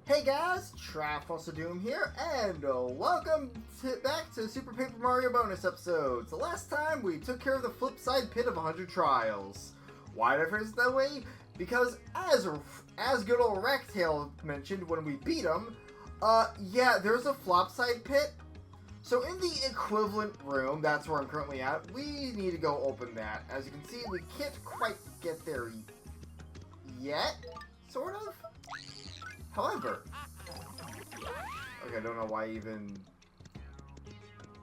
Hey guys, Traff Doom here, and welcome back to Super Paper Mario bonus episodes. The last time we took care of the flip side pit of 100 trials. Why did I phrase it that way? Because as good old Rectail mentioned when we beat him, yeah, there's a flop side pit. So in the equivalent room, that's where I'm currently at, we need to go open that. As you can see, we can't quite get there yet, sort of. However, okay, I don't know why even...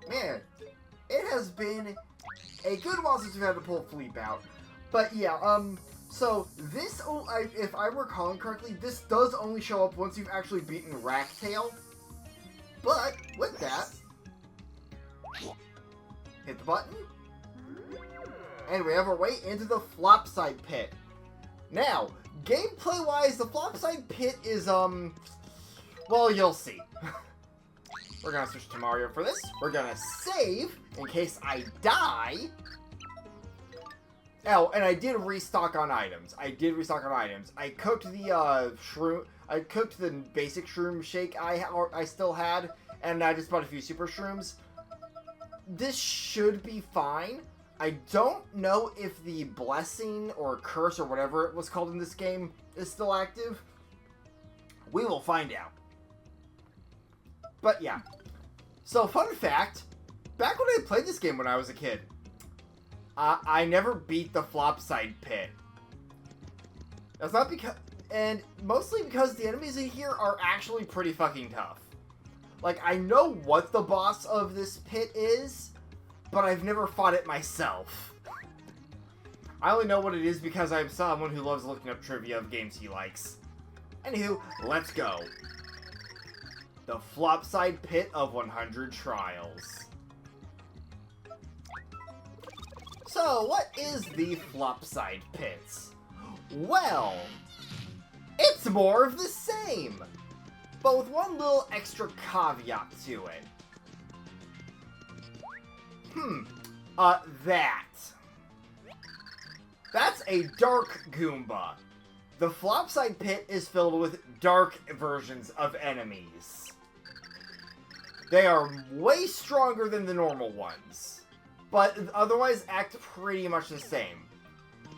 Man, it has been a good while since we've had to pull Fleep out. But yeah, so this, if I'm recalling correctly, this does only show up once you've actually beaten Rectail. But, with that, hit the button, and we have our way into the flop side pit. Now, gameplay-wise, the flop side pit is, well, you'll see. We're gonna switch to Mario for this. We're gonna save in case I die. Oh, and I did restock on items. I cooked the, shroom. I cooked the basic shroom shake I still had, and I just bought a few super shrooms. This should be fine. I don't know if the blessing or curse or whatever it was called in this game is still active. We will find out. But yeah. So, fun fact, back when I played this game when I was a kid, I never beat the flop side pit. That's not because... And mostly because the enemies in here are actually pretty fucking tough. Like, I know what the boss of this pit is, but I've never fought it myself. I only know what it is because I'm someone who loves looking up trivia of games he likes. Anywho, let's go. The flop side pit of 100 trials. So, what is the flop side pit? Well, it's more of the same, but with one little extra caveat to it. That's a dark Goomba. The flop side pit is filled with dark versions of enemies. They are way stronger than the normal ones, but otherwise act pretty much the same.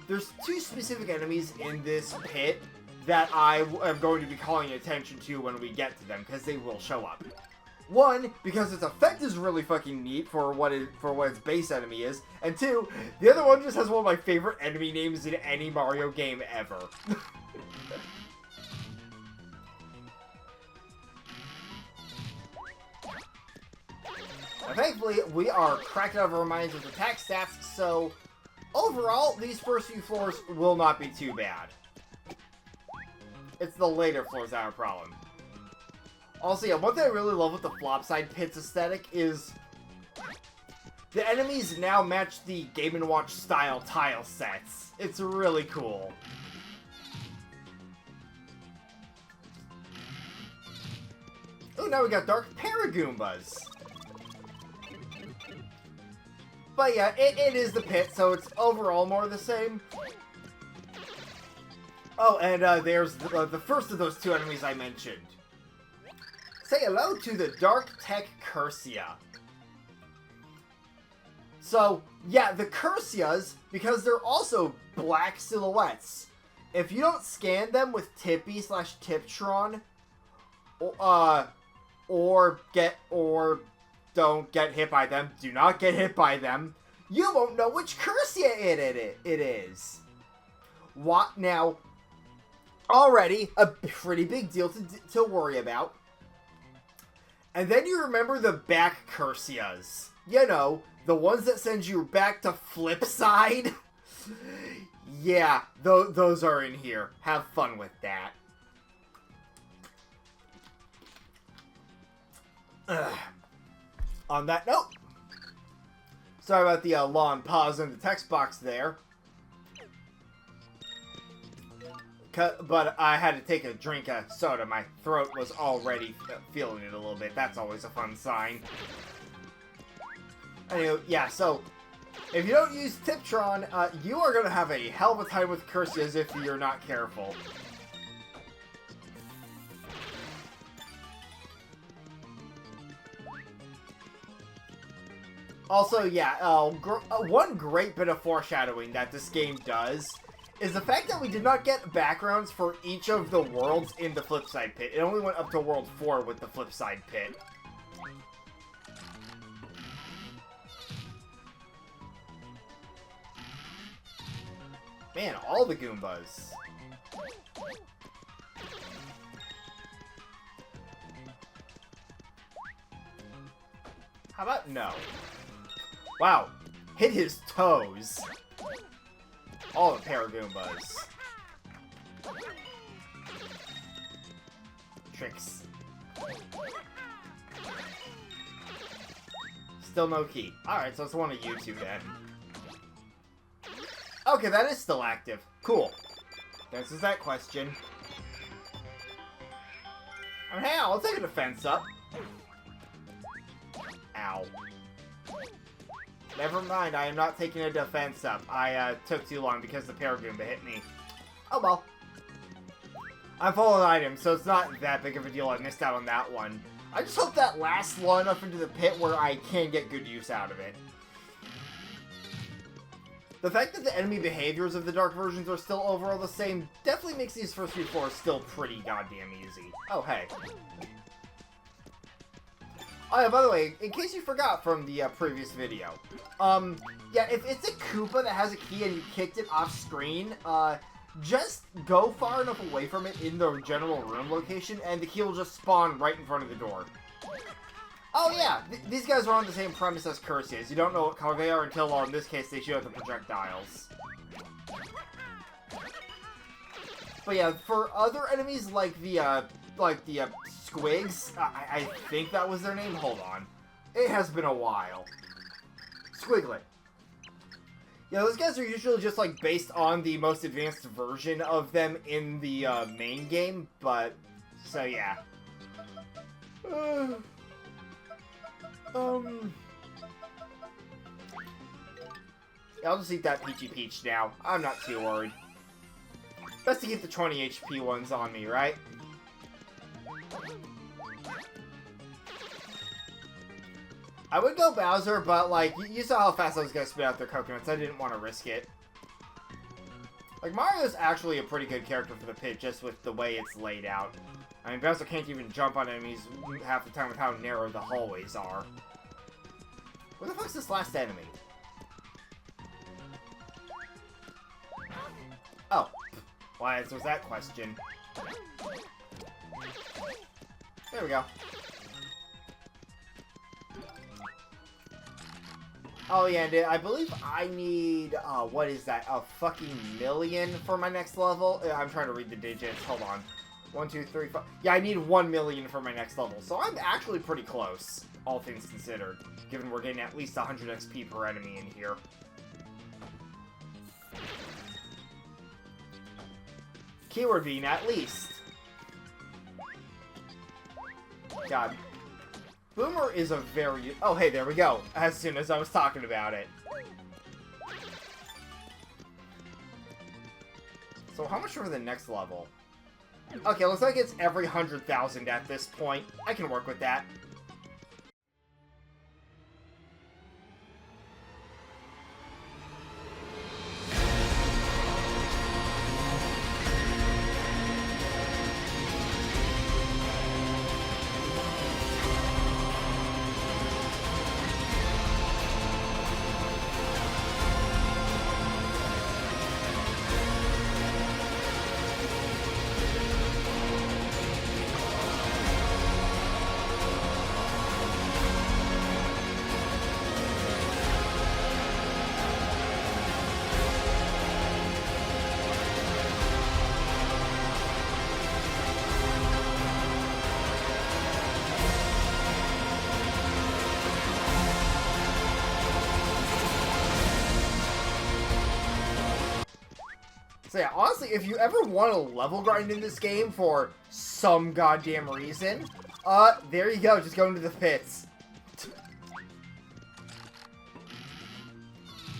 There's two specific enemies in this pit that I am going to be calling attention to when we get to them, because they will show up. One, because its effect is really fucking neat for what its base enemy is, and two, the other one just has one of my favorite enemy names in any Mario game ever. Now, thankfully, we are cracked out of our minds with attack stats, so overall, these first few floors will not be too bad. It's the later floors that are a problem. Also, yeah, one thing I really love with the flop side pit's aesthetic is the enemies now match the Game & Watch style tile sets. It's really cool. Oh, now we got Dark Paragoombas. But yeah, it is the pit, so it's overall more the same. Oh, and there's the first of those two enemies I mentioned. Say hello to the Dark Tech Cursia. So, yeah, the Cursias, because they're also black silhouettes, if you don't scan them with Tippy/Tiptron, or don't get hit by them, do not get hit by them, you won't know which Cursia it is. What now? Already a pretty big deal to worry about. And then you remember the back Cursias. You know, the ones that send you back to flip side. Yeah, those are in here. Have fun with that. On that note, sorry about the long pause in the text box there. But I had to take a drink of soda. My throat was already feeling it a little bit. That's always a fun sign. Anyway, yeah, so if you don't use Tiptron, you are going to have a hell of a time with Cursias if you're not careful. Also, yeah, one great bit of foreshadowing that this game does is the fact that we did not get backgrounds for each of the worlds in the Flipside Pit. It only went up to World 4 with the Flipside Pit. Man, all the Goombas. How about no? Wow, hit his toes. All the Paragoombas. Tricks. Still no key. Alright, so it's one of you two then. Okay, that is still active. Cool. Answers that question. I mean, hey, I'll take a defense up. Ow. Never mind, I am not taking a defense up. I took too long because the Paragoomba hit me. Oh well. I'm full of items, so it's not that big of a deal. I missed out on that one. I just hope that lasts long enough into the pit where I can get good use out of it. The fact that the enemy behaviors of the dark versions are still overall the same definitely makes these first few floors still pretty goddamn easy. Oh, hey. Oh yeah, by the way, in case you forgot from the previous video, yeah, if it's a Koopa that has a key and you kicked it off screen, just go far enough away from it in the general room location, and the key will just spawn right in front of the door. Oh yeah, these guys are on the same premise as Curses. You don't know what color they are until, well, in this case, they shoot out the projectiles. But yeah, for other enemies like the Squigs, I think that was their name. Hold on. It has been a while. Squiglet. Yeah, those guys are usually just, like, based on the most advanced version of them in the main game, but, so yeah. Yeah, I'll just eat that Peachy Peach now. I'm not too worried. Best to keep the 20 HP ones on me, right? I would go Bowser, but, like, you saw how fast I was gonna spit out their coconuts. I didn't want to risk it. Like, Mario's actually a pretty good character for the pit, just with the way it's laid out. I mean, Bowser can't even jump on enemies half the time with how narrow the hallways are. Where the fuck's this last enemy? Oh. Why was that question? There we go. Oh yeah, and I believe I need, what is that? A fucking million for my next level? I'm trying to read the digits. Hold on. 1, 2, 3, 4. Yeah, I need 1 million for my next level. So I'm actually pretty close, all things considered. Given we're getting at least 100 XP per enemy in here. Keyword being at least. God. Boomer is a very... Oh, hey, there we go. As soon as I was talking about it. So how much for the next level? Okay, looks like it's every 100,000 at this point. I can work with that. So yeah, honestly, if you ever want to level grind in this game for some goddamn reason, there you go, just go into the pits.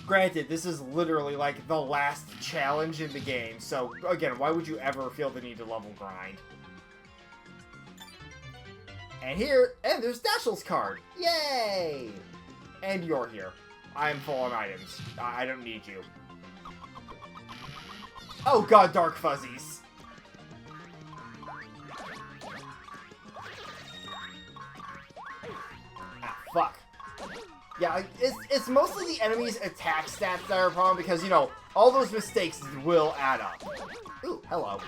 Granted, this is literally like the last challenge in the game, so again, why would you ever feel the need to level grind? And there's Dashel's card! Yay! And you're here. I am full on items. I don't need you. Oh god, Dark Fuzzies. Ah, fuck. Yeah, it's mostly the enemy's attack stats that are a problem because, you know, all those mistakes will add up. Ooh, hello.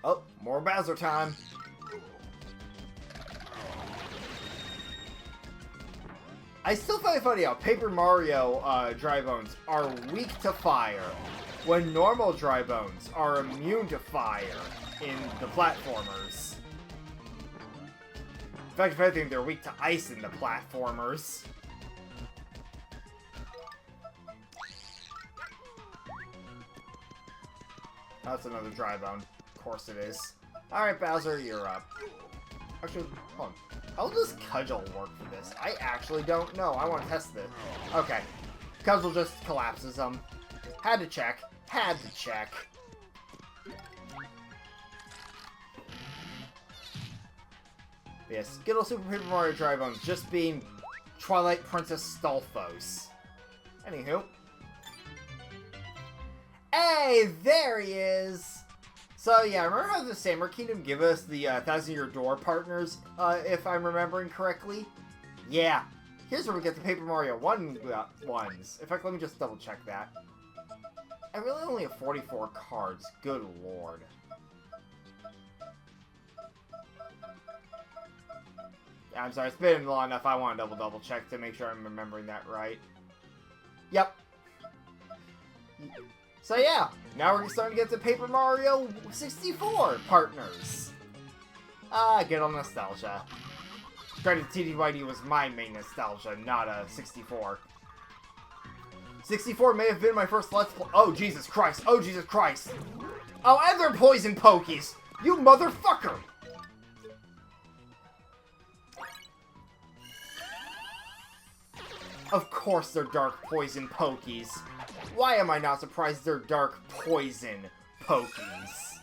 Oh, more Bowser time. I still find it funny how Paper Mario Dry Bones are weak to fire, when normal Dry Bones are immune to fire in the platformers. In fact, if anything, they're weak to ice in the platformers. That's another Dry Bone. Of course it is. Alright, Bowser, you're up. Actually, hold on. How does Cudgel work for this? I actually don't know. I want to test this. Okay. Cudgel just collapses them. Had to check. Had to check. Yes, good old Super Paper Mario Dry Bones just being Twilight Princess Stalfos. Anywho. Hey, there he is! So yeah, remember how the Samurai Kingdom give us the Thousand Year Door partners, if I'm remembering correctly? Yeah. Here's where we get the Paper Mario 1 ones. In fact, let me just double check that. I really only have 44 cards. Good lord. Yeah, I'm sorry, it's been long enough. I want to double check to make sure I'm remembering that right. Yep. So yeah, now we're starting to get to Paper Mario 64 partners. Good old nostalgia. Granted, TDYD was my main nostalgia, not a 64. 64 may have been my first Let's Play. Oh, Jesus Christ. Oh, Jesus Christ. Oh, and they're poison pokies. You motherfucker. Of course they're dark poison pokies. Why am I not surprised they're dark poison pokies?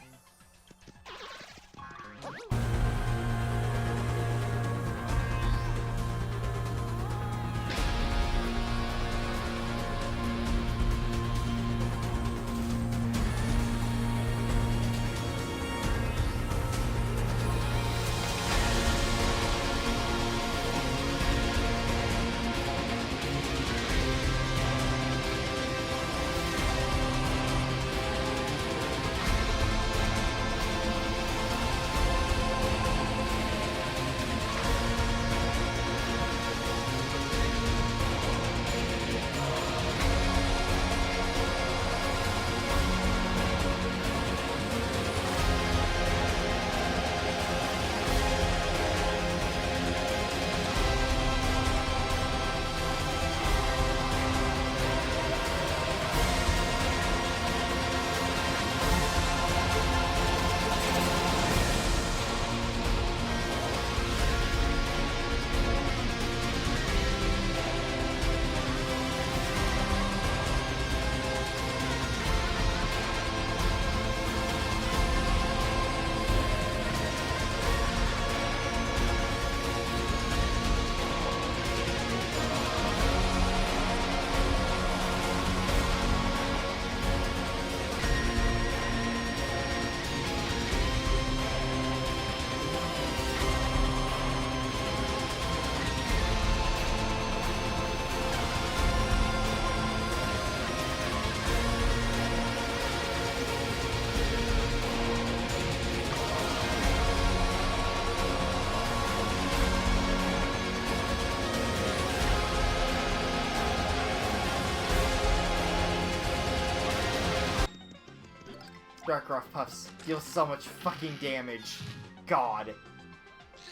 Dark Rough Puffs deal so much fucking damage. God.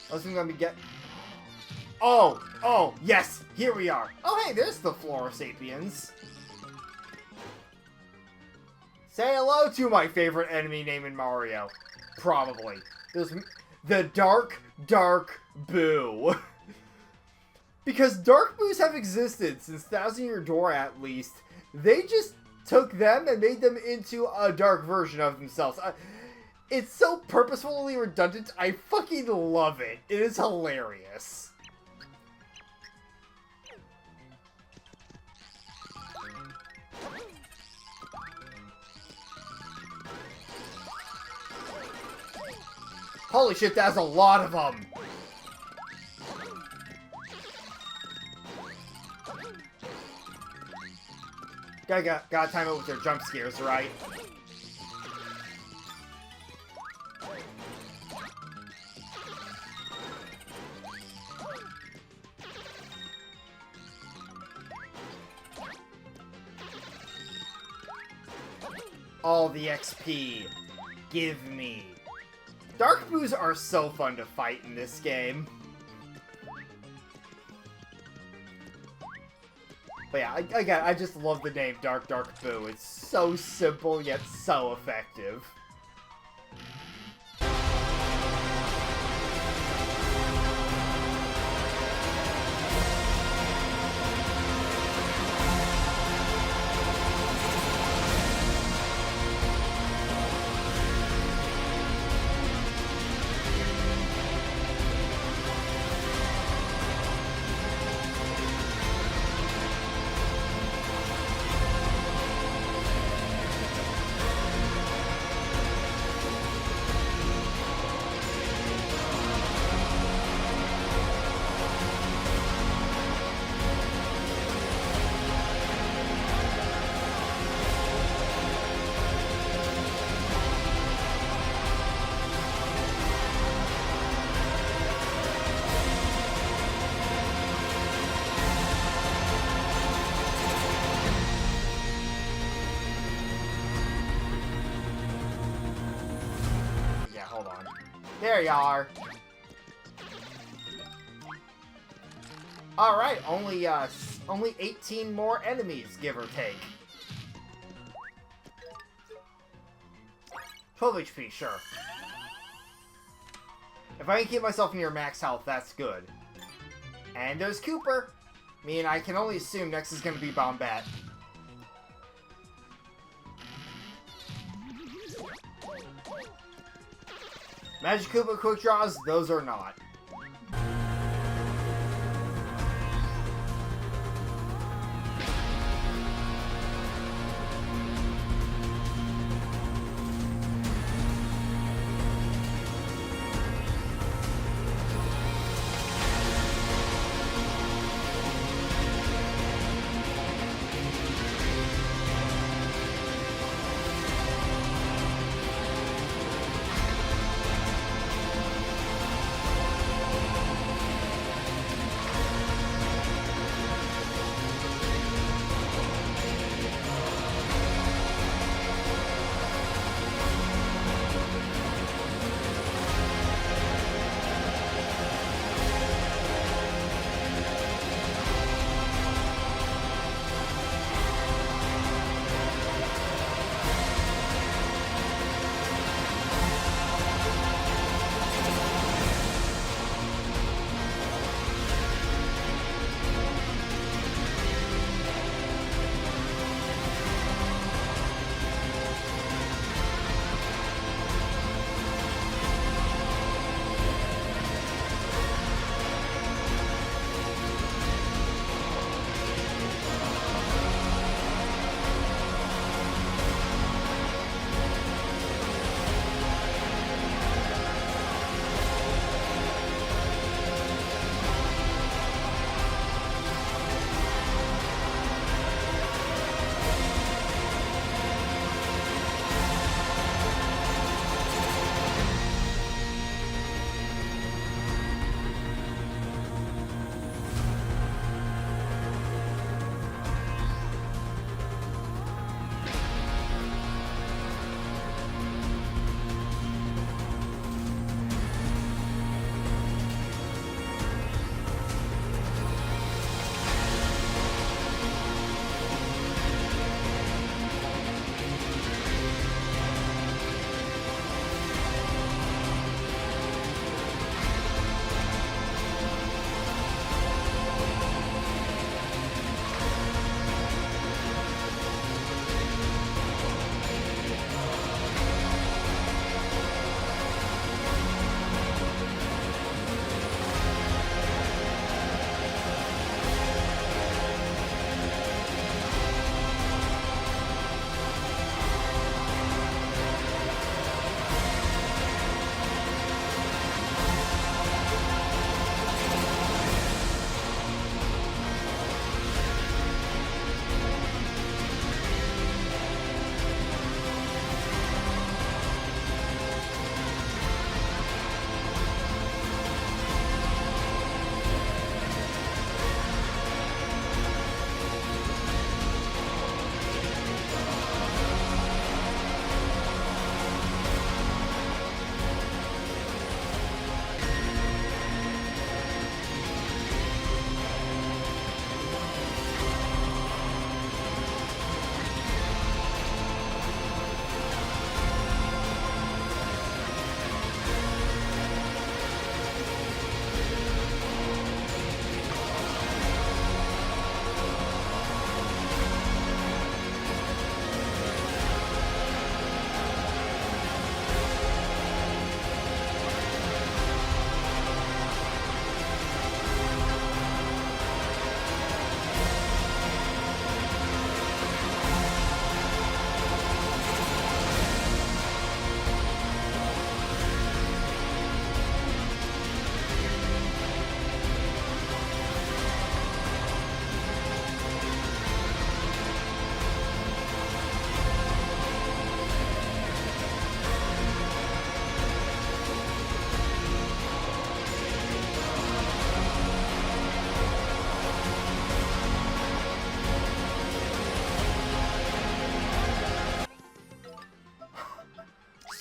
I was gonna get... Oh, yes, here we are. Oh, hey, there's the Flora Sapiens. Say hello to my favorite enemy name in Mario. Probably. The Dark Boo. Because Dark Boos have existed since Thousand Year Door at least. They just took them and made them into a dark version of themselves. It's so purposefully redundant, I fucking love it. It is hilarious. Holy shit, that's a lot of them! Gotta time it with their jump scares, right? All the XP. Give me. Dark Boos are so fun to fight in this game. But yeah, I just love the name Dark Boo. It's so simple yet so effective. There you are. Alright, only 18 more enemies, give or take. 12 HP, sure. If I can keep myself near max health, that's good. And there's Cooper. I mean, I can only assume next is going to be Bombette. Magic Koopa quick draws, those are not.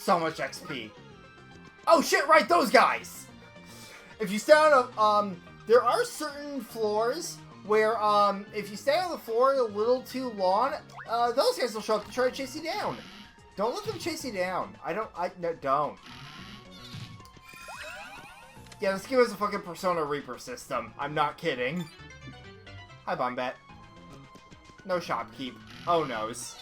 so much XP. Oh shit, right, those guys! If you stay on a, there are certain floors where, if you stay on the floor a little too long, those guys will show up to try to chase you down. Don't let them chase you down. No, don't. Yeah, let's give us a fucking Persona Reaper system. I'm not kidding. Hi, Bombette. No shopkeep. Oh, noes.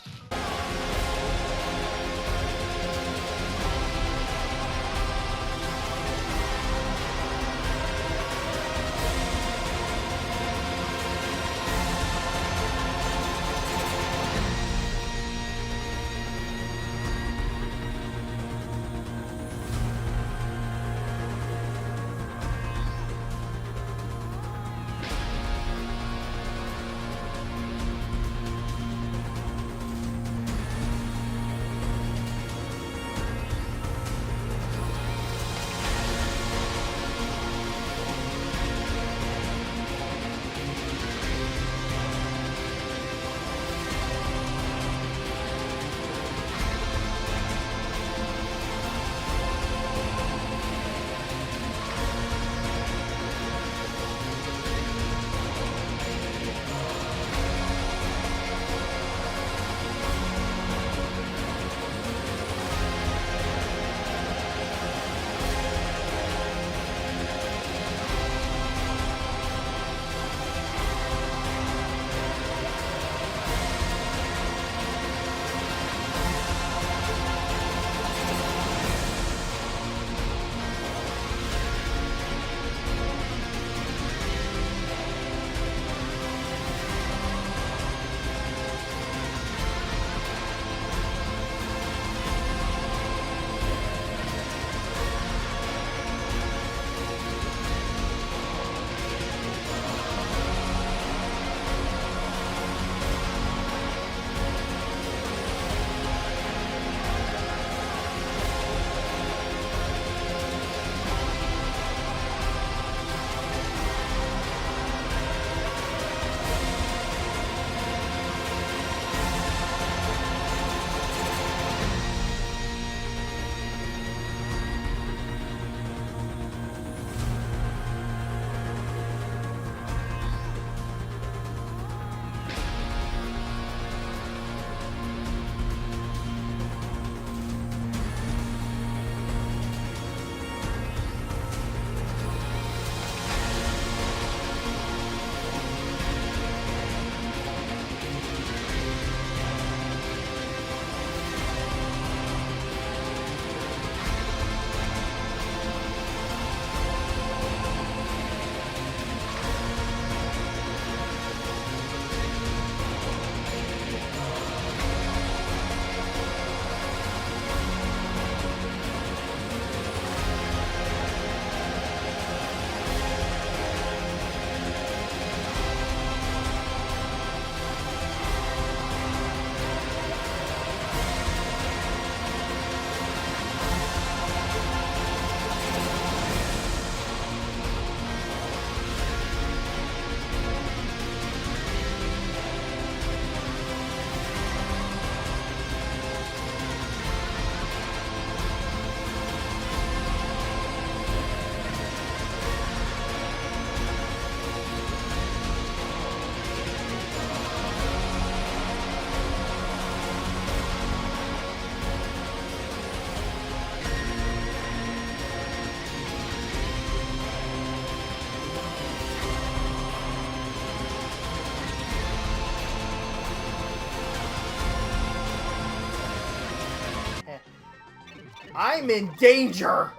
I'm in danger!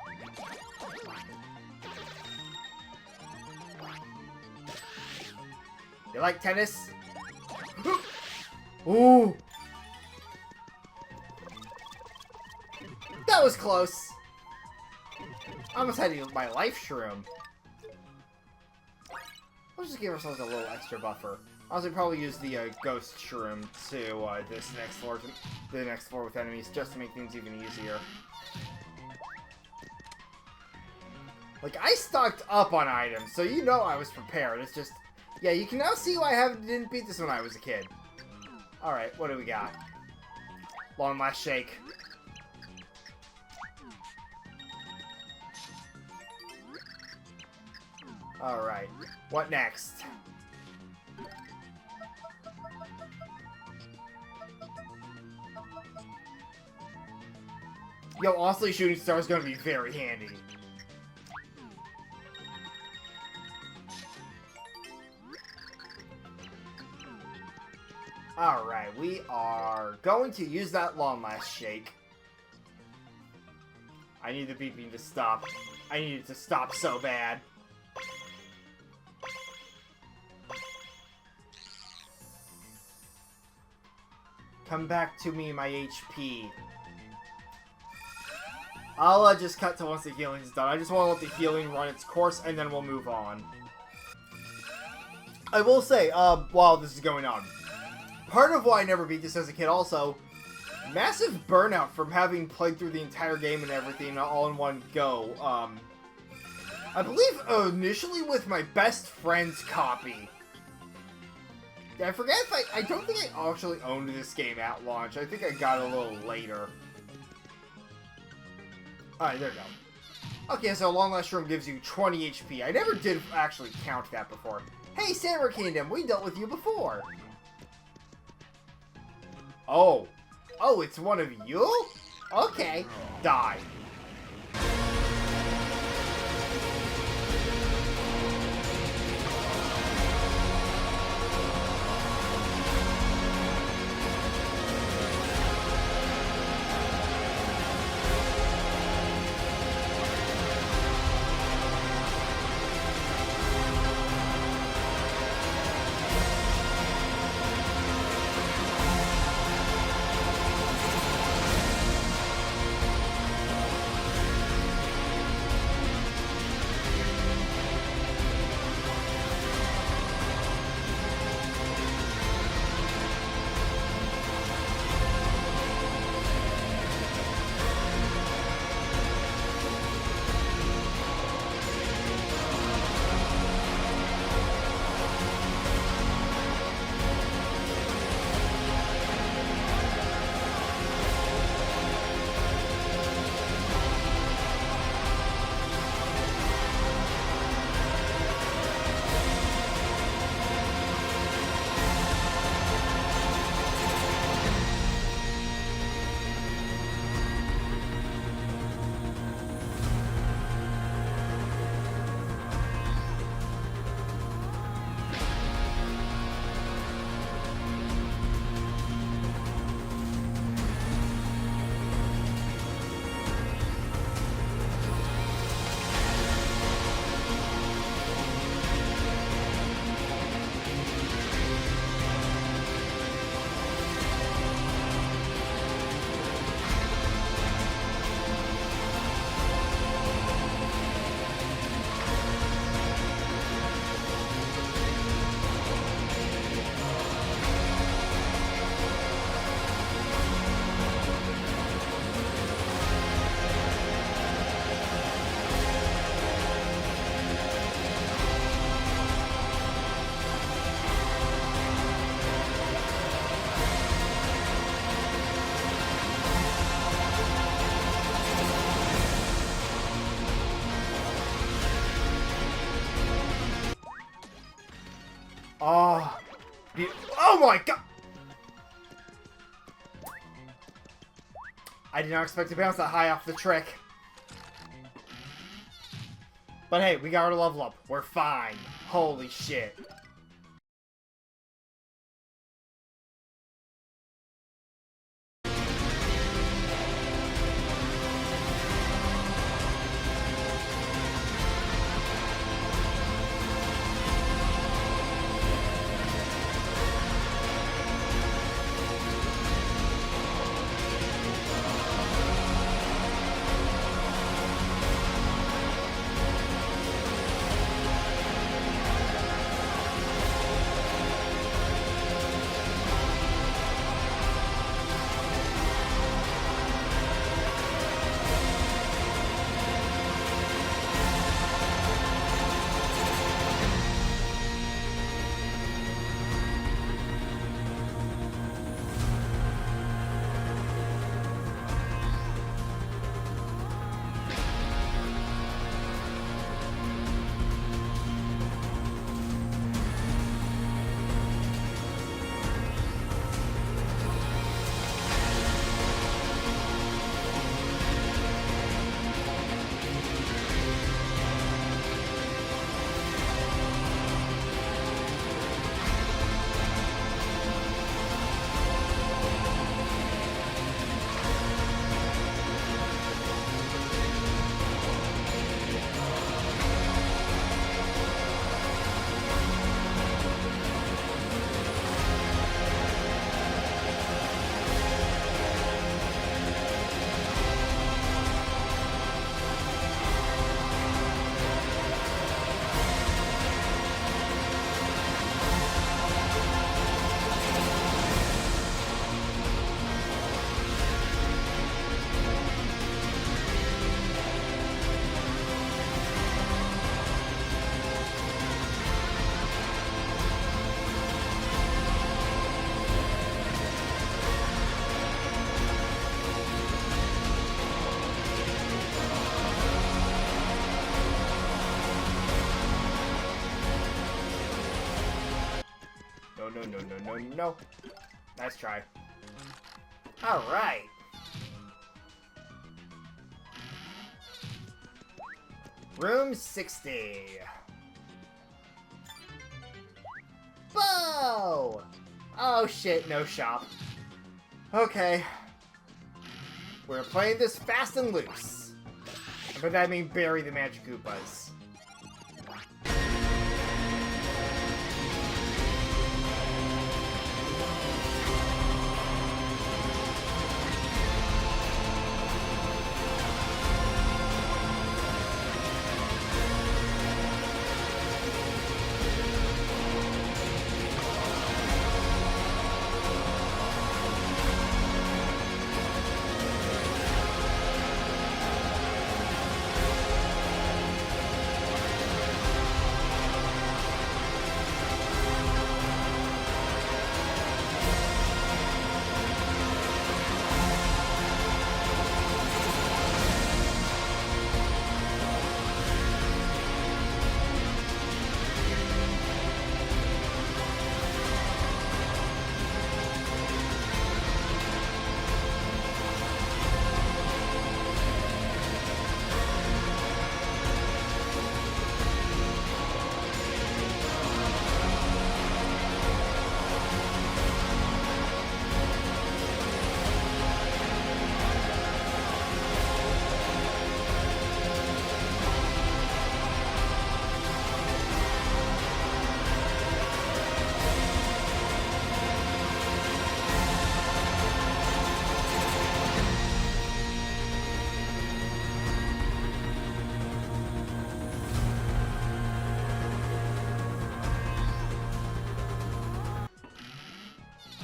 You like tennis? Ooh! That was close! I almost had to use my life shroom. Let's just give ourselves a little extra buffer. Also, probably use the ghost shroom to the next floor with enemies, just to make things even easier. Like, I stocked up on items, so you know I was prepared. It's just, yeah, you can now see why I didn't beat this when I was a kid. Alright, what do we got? Long last shake. Alright. What next? Yo, honestly, Shooting Star is going to be very handy. Alright, we are going to use that Long Last Shake. I need the beeping to stop. I need it to stop so bad. Come back to me, my HP. I'll just cut to once the healing's done. I just want to let the healing run its course, and then we'll move on. I will say, while this is going on, part of why I never beat this as a kid also, massive burnout from having played through the entire game and everything all in one go. I believe initially with my best friend's copy. I forget if I don't think I actually owned this game at launch. I think I got it a little later. Alright, there we go. Okay, so Long Last Room gives you 20 HP. I never did actually count that before. Hey, Samurai Kingdom, we dealt with you before. Oh. Oh, it's one of you? Okay. Die. Oh. Oh my god! I did not expect to bounce that high off the trick. But hey, we got our level up. We're fine. Holy shit. no, no, no, no, no. Nice try. Alright. Room 60. Bow! Oh shit, no shop. Okay. We're playing this fast and loose. And by that I mean bury the Magic Koopas.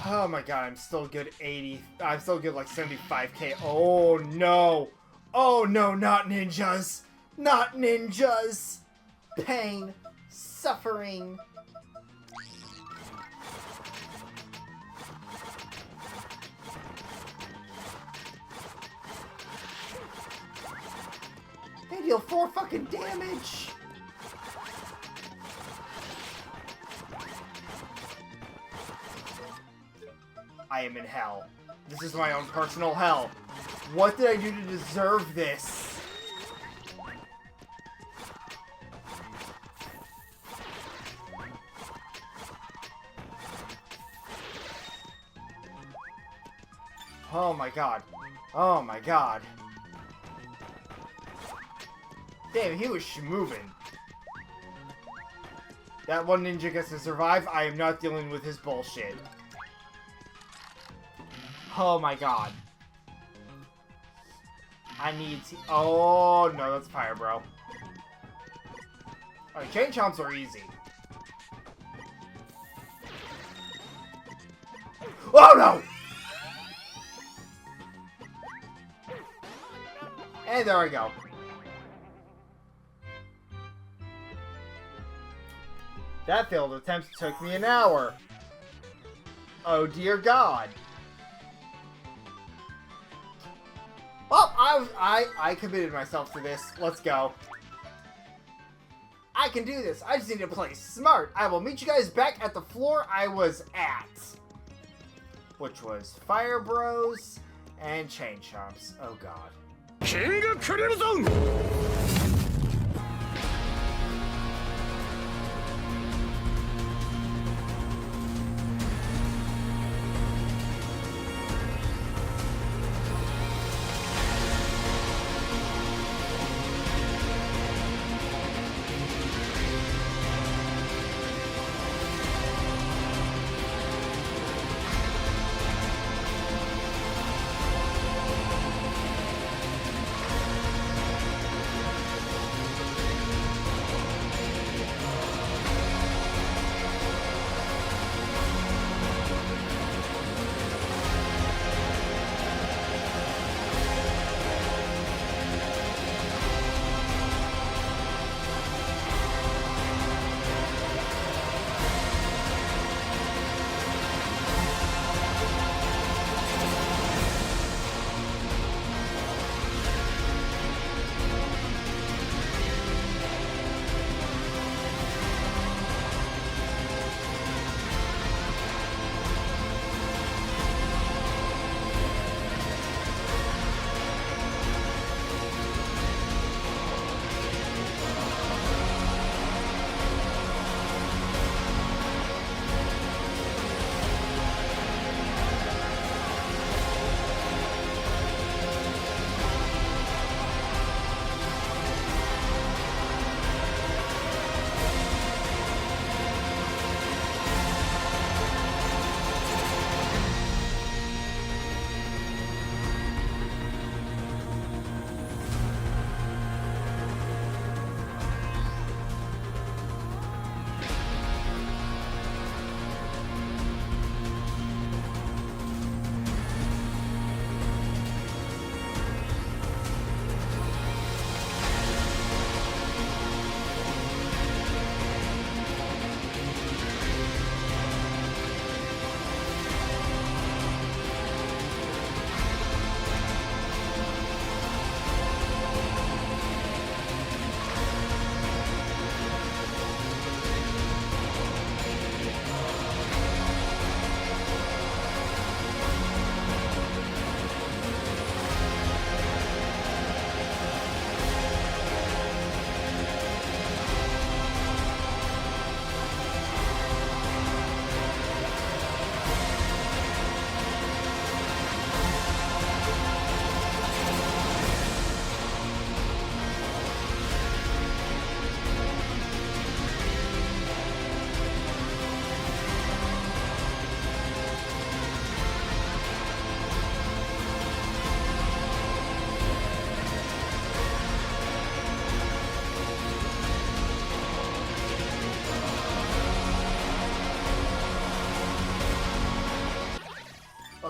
Oh my god, I'm still good 80. I'm still good like 75k. Oh no. Oh no, not ninjas. Not ninjas. Pain. Suffering. They deal 4 fucking damage. I am in hell. This is my own personal hell. What did I do to deserve this? Oh my god. Oh my god. Damn, he was schmoving. That one ninja gets to survive. I am not dealing with his bullshit. Oh my god. I need to... Oh, no, that's fire, bro. Alright, chain chomps are easy. Oh, no! And there we go. That failed attempt took me an hour. Oh, dear God. Well, I committed myself to this. Let's go. I can do this. I just need to play smart. I will meet you guys back at the floor I was at. Which was Fire Bros and Chain Chomps. Oh god. King Crimson!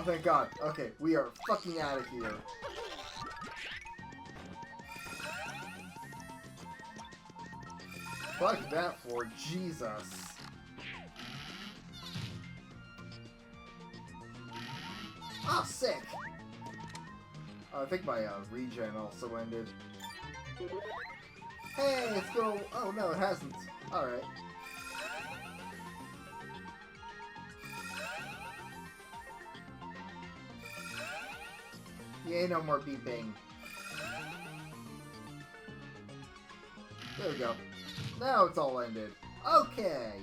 Oh, thank God. Okay, we are fucking out of here. Fuck that floor, Jesus. Ah, sick. I think my regen also ended. Hey, let's go. Oh no, it hasn't. Alright. Yay, no more beeping. There we go. Now it's all ended. Okay.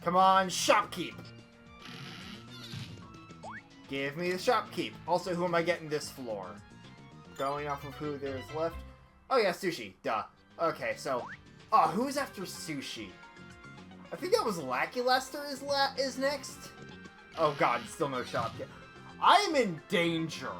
Come on, shopkeep! Give me the shopkeep. Also, who am I getting this floor? Going off of who there's left? Oh yeah, Sushi. Duh. Okay, so... Oh, who's after Sushi? I think that was Lackluster is next? Oh god, still no shopkeep. I'm in danger!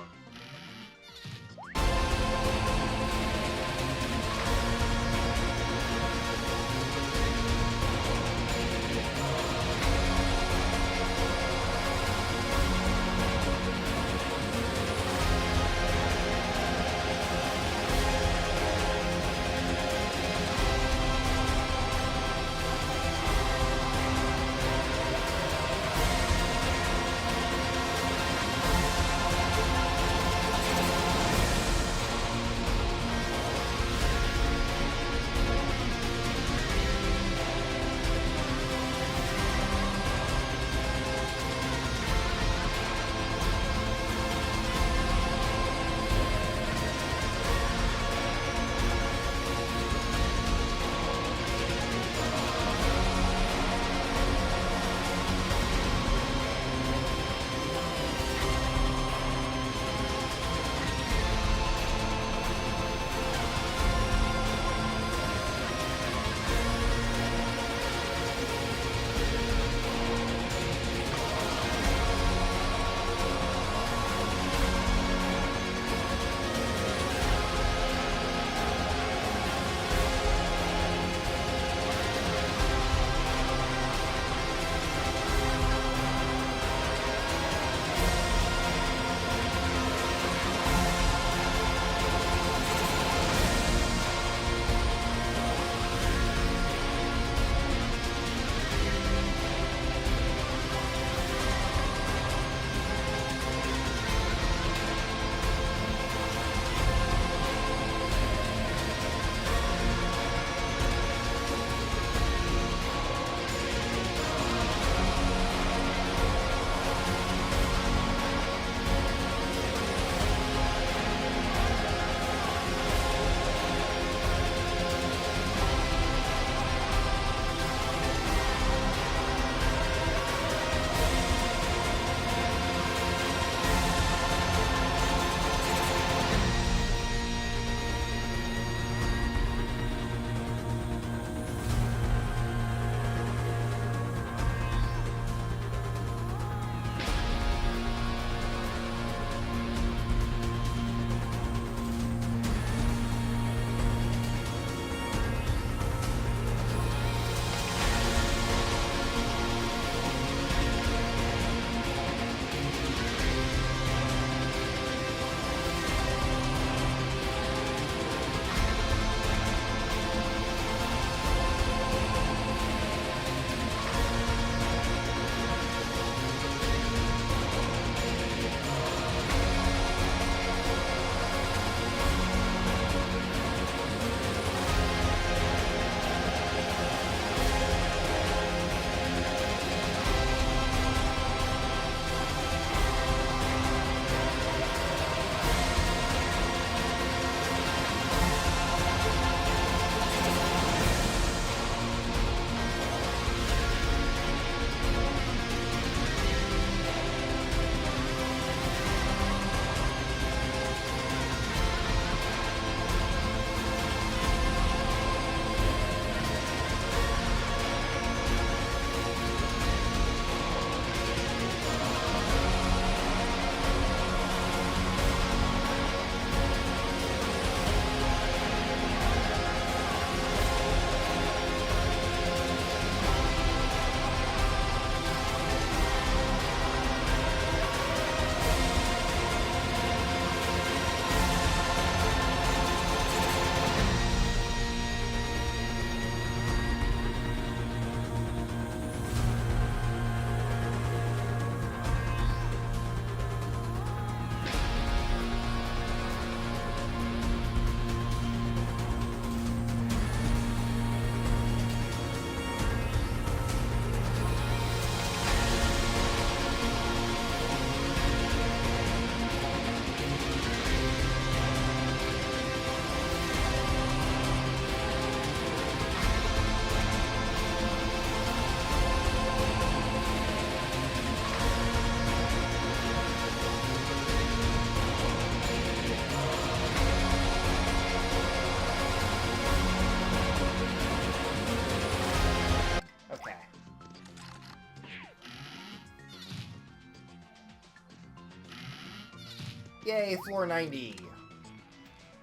Yay, floor 90.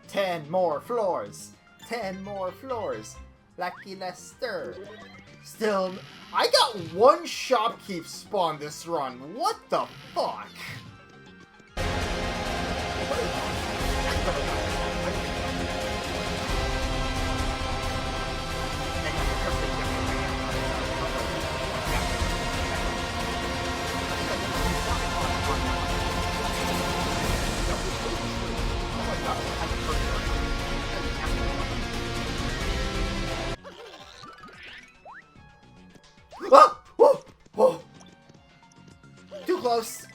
10 more floors. 10 more floors. Lucky Lester. Still, I got one shopkeep spawn this run. What the fuck? Ah! Whoa! Whoa! Too close.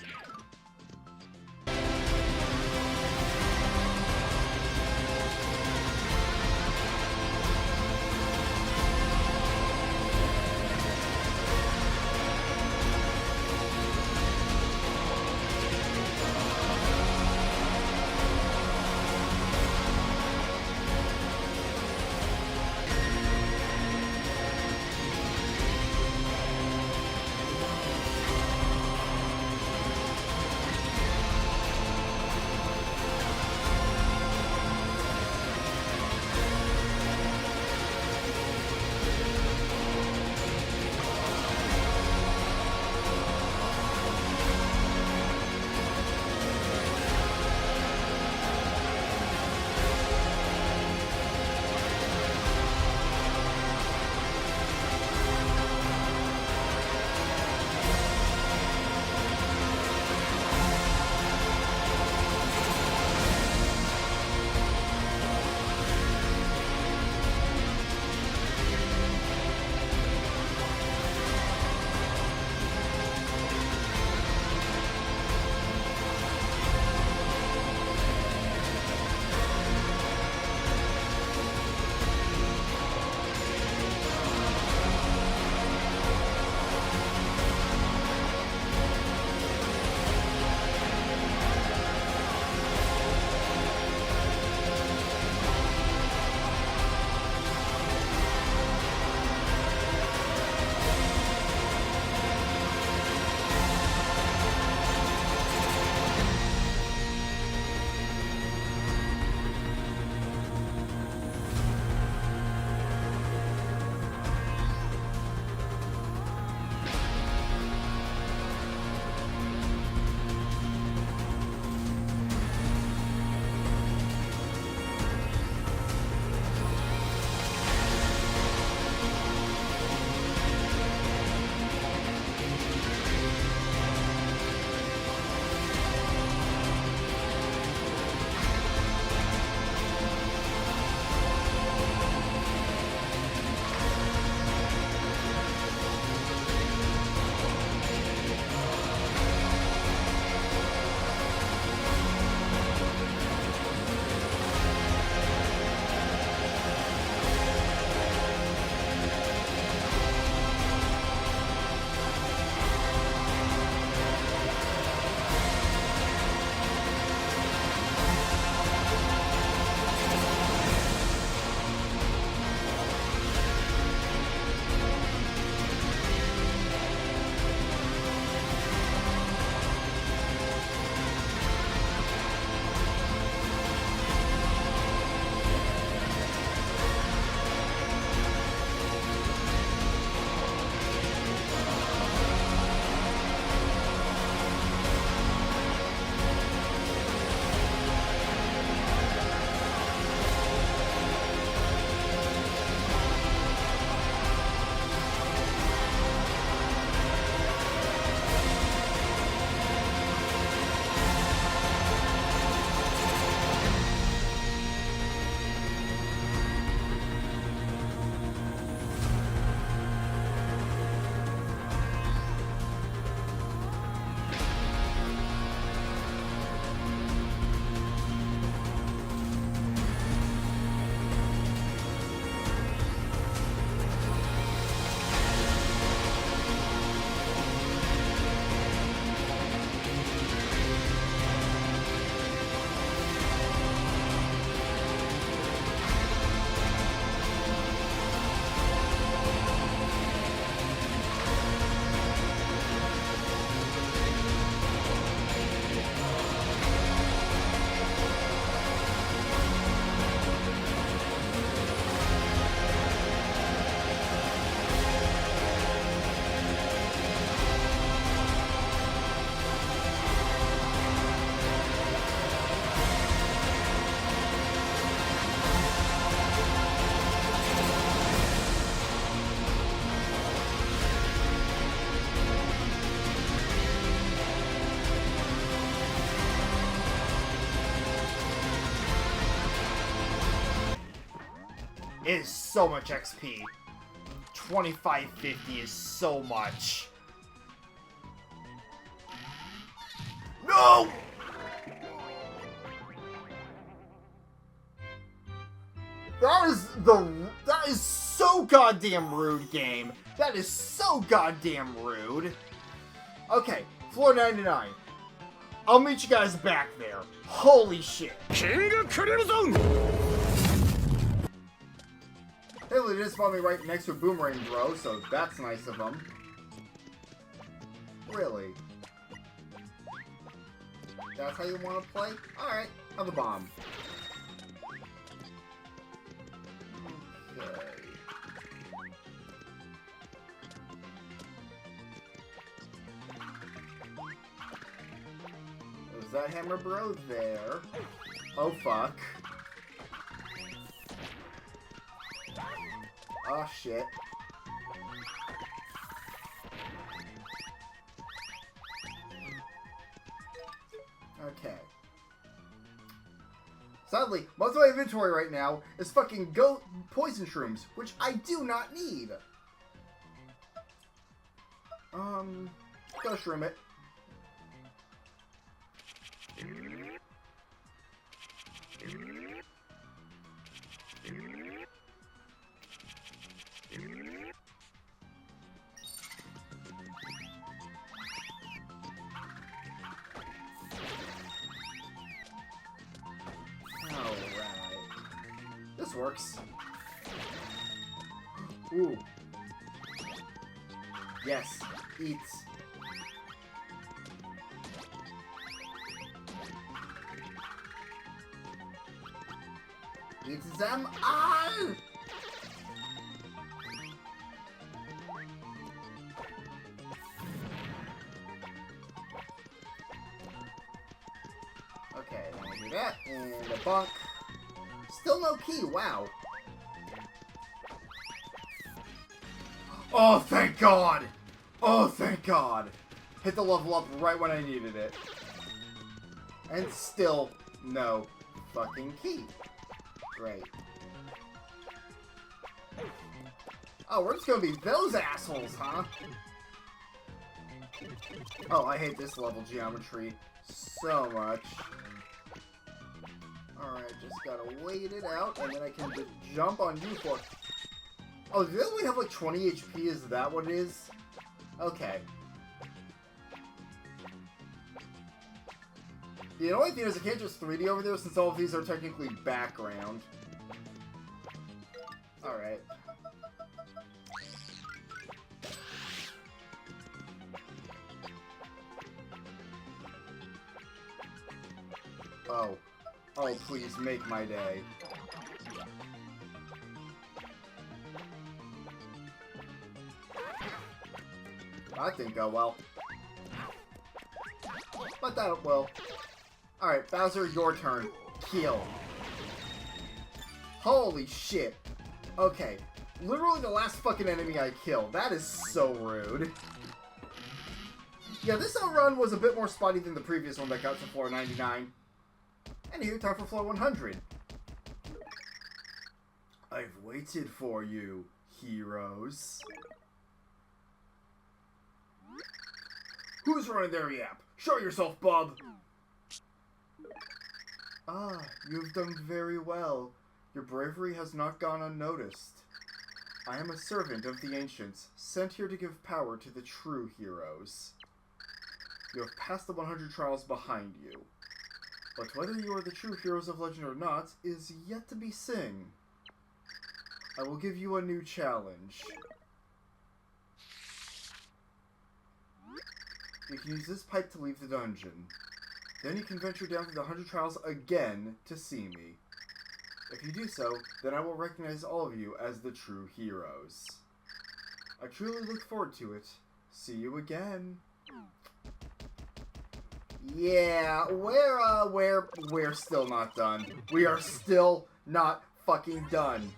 It is so much XP. 2550 is so much. No! That is so goddamn rude, game. That is so goddamn rude. Okay, floor 99. I'll meet you guys back there. Holy shit. Hey, they didn't spawn me right next to a boomerang, bro, so that's nice of them. Really? That's how you want to play? Alright, have a bomb. Okay. Was that Hammer Bro there? Oh, fuck. Oh, shit. Okay. Sadly, most of my inventory right now is fucking goat poison shrooms, which I do not need. Go shroom it. This works. Ooh. Yes. Eats. Eats them. Ah! Okay, let me do that. And a bunk. Still no key, wow. Oh, thank God! Oh, thank God! Hit the level up right when I needed it. And still no fucking key. Great. Oh, we're just gonna be those assholes, huh? Oh, I hate this level geometry so much. Alright, just gotta wait it out, and then I can just jump on you for... Oh, do they only have like 20 HP? Is that what it is? Okay. The only thing is I can't just 3D over there since all of these are technically background. Alright. Oh. Oh, please, make my day. That didn't go well. But that will. Alright, Bowser, your turn. Kill. Holy shit. Okay. Literally the last fucking enemy I killed. That is so rude. Yeah, this run was a bit more spotty than the previous one that got to floor 99. Anywho, time for floor 100. I've waited for you, heroes. Who's running their yap? Show yourself, bub! Ah, you've done very well. Your bravery has not gone unnoticed. I am a servant of the ancients, sent here to give power to the true heroes. You have passed the 100 trials behind you. But whether you are the true heroes of legend or not is yet to be seen. I will give you a new challenge. You can use this pipe to leave the dungeon. Then you can venture down to the 100 trials again to see me. If you do so, then I will recognize all of you as the true heroes. I truly look forward to it. See you again. Yeah, we're still not done. We are still not fucking done.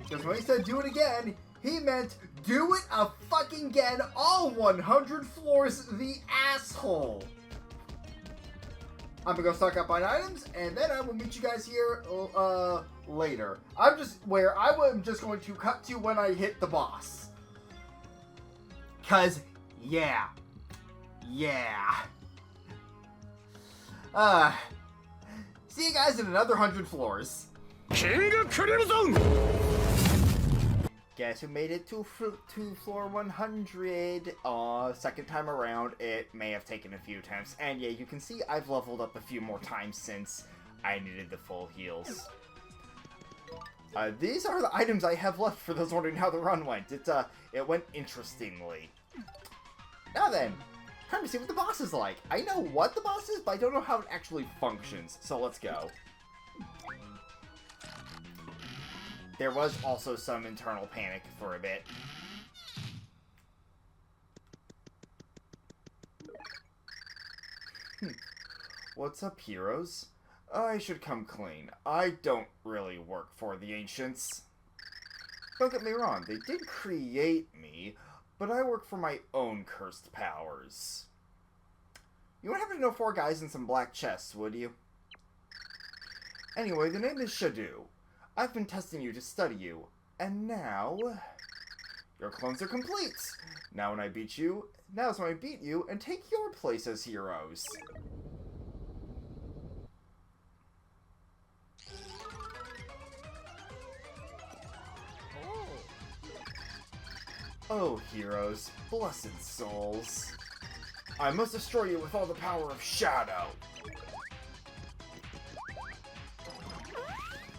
Because when he said do it again, he meant do it a fucking again, all 100 floors, the asshole. I'm gonna go stock up on items, and then I will meet you guys here later. I'm just going to cut to when I hit the boss. Cause yeah. See you guys in another 100 floors. King Crimson! Guess who made it to floor 100? Second time around. It may have taken a few attempts. And yeah, you can see I've leveled up a few more times since I needed the full heals. These are the items I have left for those wondering how the run went. It went interestingly. Now then, time to see what the boss is like. I know what the boss is, but I don't know how it actually functions. So let's go. There was also some internal panic for a bit. What's up, heroes? I should come clean. I don't really work for the Ancients. Don't get me wrong, they did create me, but I work for my own cursed powers. You wouldn't happen to know 4 guys in some black chests, would you? Anyway, the name is Shadou. I've been testing you to study you, and now your clones are complete. Now's when I beat you and take your place as heroes. Oh, heroes, blessed souls. I must destroy you with all the power of Shadow.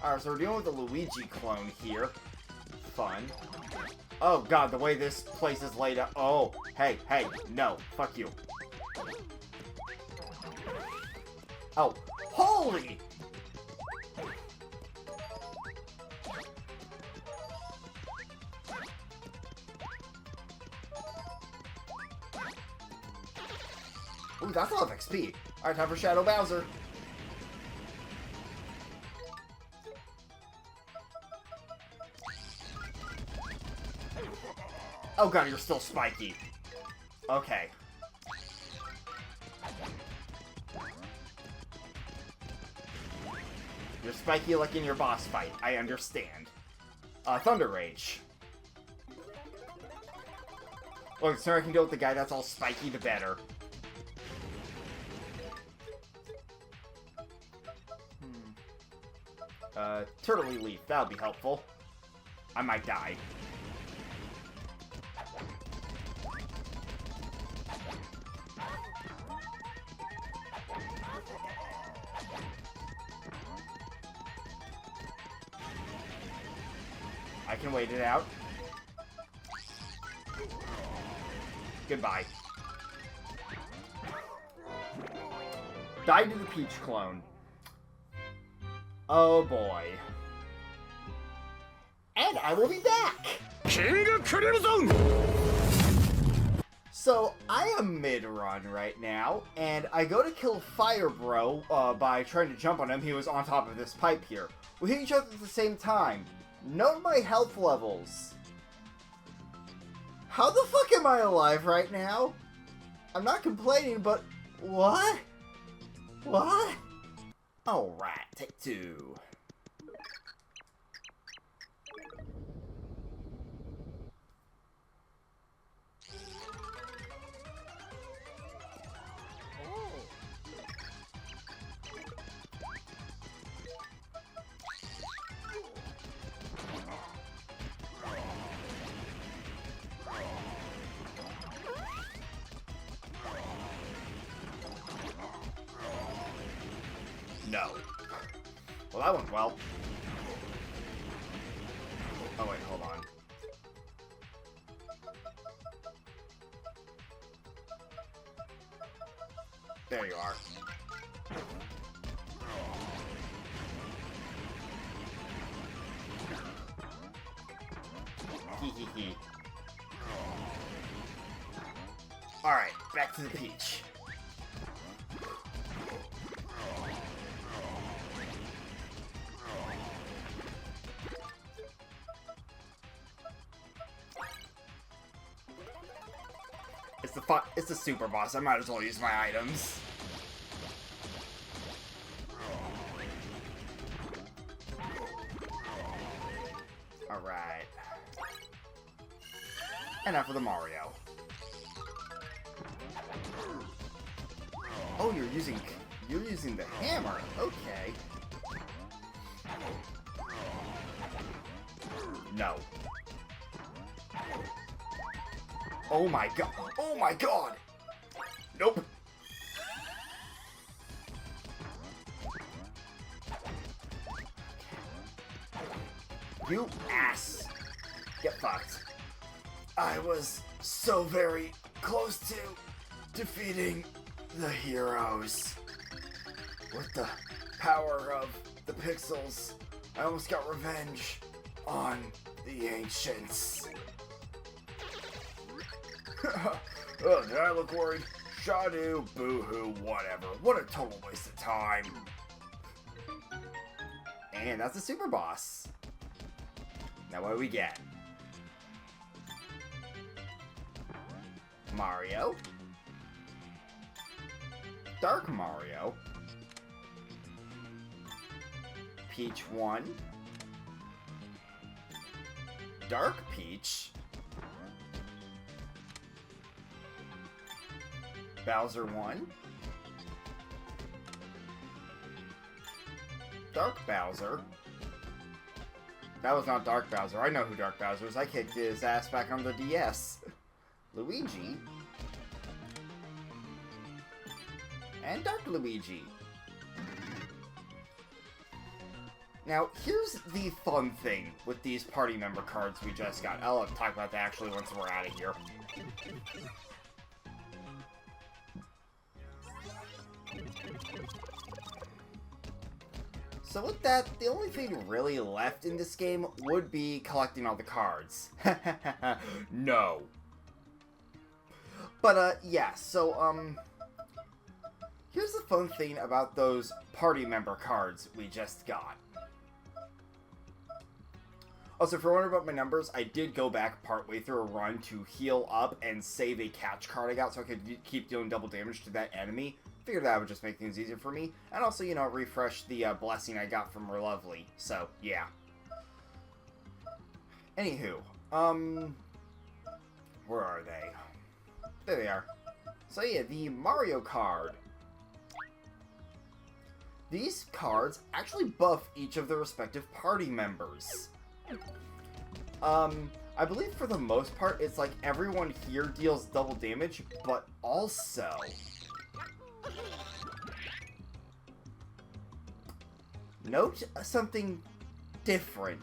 Alright, so we're dealing with a Luigi clone here. Fun. Oh god, the way this place is laid out. Oh, hey, no, fuck you. Oh, holy! Ooh, that's a lot of XP. Alright, time for Shadow Bowser. Oh god, you're still spiky. Okay. You're spiky like in your boss fight. I understand. Thunder Rage. Look, the sooner I can deal with the guy that's all spiky, the better. Turtley Leaf. That'll be helpful. I might die. I can wait it out. Goodbye. Died to the Peach clone. Oh boy. And I will be back! King Crimson! So, I am mid-run right now, and I go to kill Fire Bro by trying to jump on him. He was on top of this pipe here. We hit each other at the same time. Note my health levels. How the fuck am I alive right now? I'm not complaining, but what? What? Alright, take 2. No. Well, that went well. Oh, wait, hold on. There you are. Hee hee hee. Alright, back to the Peach. It's the super boss. I might as well use my items. Alright. And now for the Mario. Oh, you're using the hammer. Okay. No. Oh my god. Oh my god. Nope. You ass. Get fucked. I was so very close to defeating the heroes. With the power of the pixels, I almost got revenge on the ancients. Oh, did I look worried? Shadow, boo-hoo, whatever. What a total waste of time. And that's the super boss. Now what do we get? Mario. Dark Mario. Peach 1. Dark Peach. Bowser 1. Dark Bowser. That was not Dark Bowser. I know who Dark Bowser is. I kicked his ass back on the DS. Luigi. And Dark Luigi. Now, here's the fun thing with these party member cards we just got. I'll talk about that actually once we're out of here. So with that, the only thing really left in this game would be collecting all the cards. No. But, yeah, so, here's the fun thing about those party member cards we just got. Also, if you're wondering about my numbers, I did go back partway through a run to heal up and save a catch card I got so I could keep doing double damage to that enemy. Figured that would just make things easier for me. And also, you know, refresh the blessing I got from Relovely. So, yeah. Anywho, where are they? There they are. So yeah, the Mario card. These cards actually buff each of their respective party members. I believe for the most part, it's like everyone here deals double damage, but also... Note something different.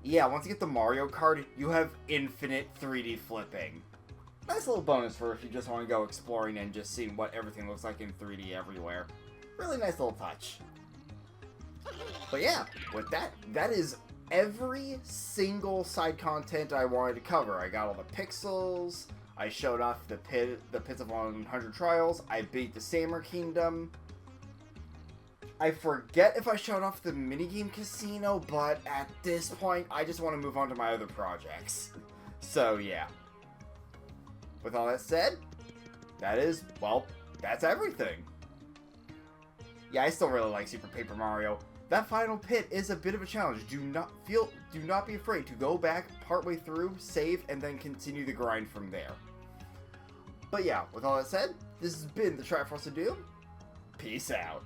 Yeah, once you get the Mario card, you have infinite 3D flipping. Nice little bonus for if you just want to go exploring and just seeing what everything looks like in 3D everywhere. Really nice little touch. But yeah, with that, that is every single side content I wanted to cover. I got all the pixels, I showed off the Pits of 100 Trials, I beat the Samer Kingdom. I forget if I showed off the minigame casino, but at this point, I just want to move on to my other projects. So, yeah. With all that said, that is, well, that's everything. Yeah, I still really like Super Paper Mario. That final pit is a bit of a challenge. Do not be afraid to go back partway through, save, and then continue the grind from there. But yeah, with all that said, this has been the Triforce of Doom. Peace out.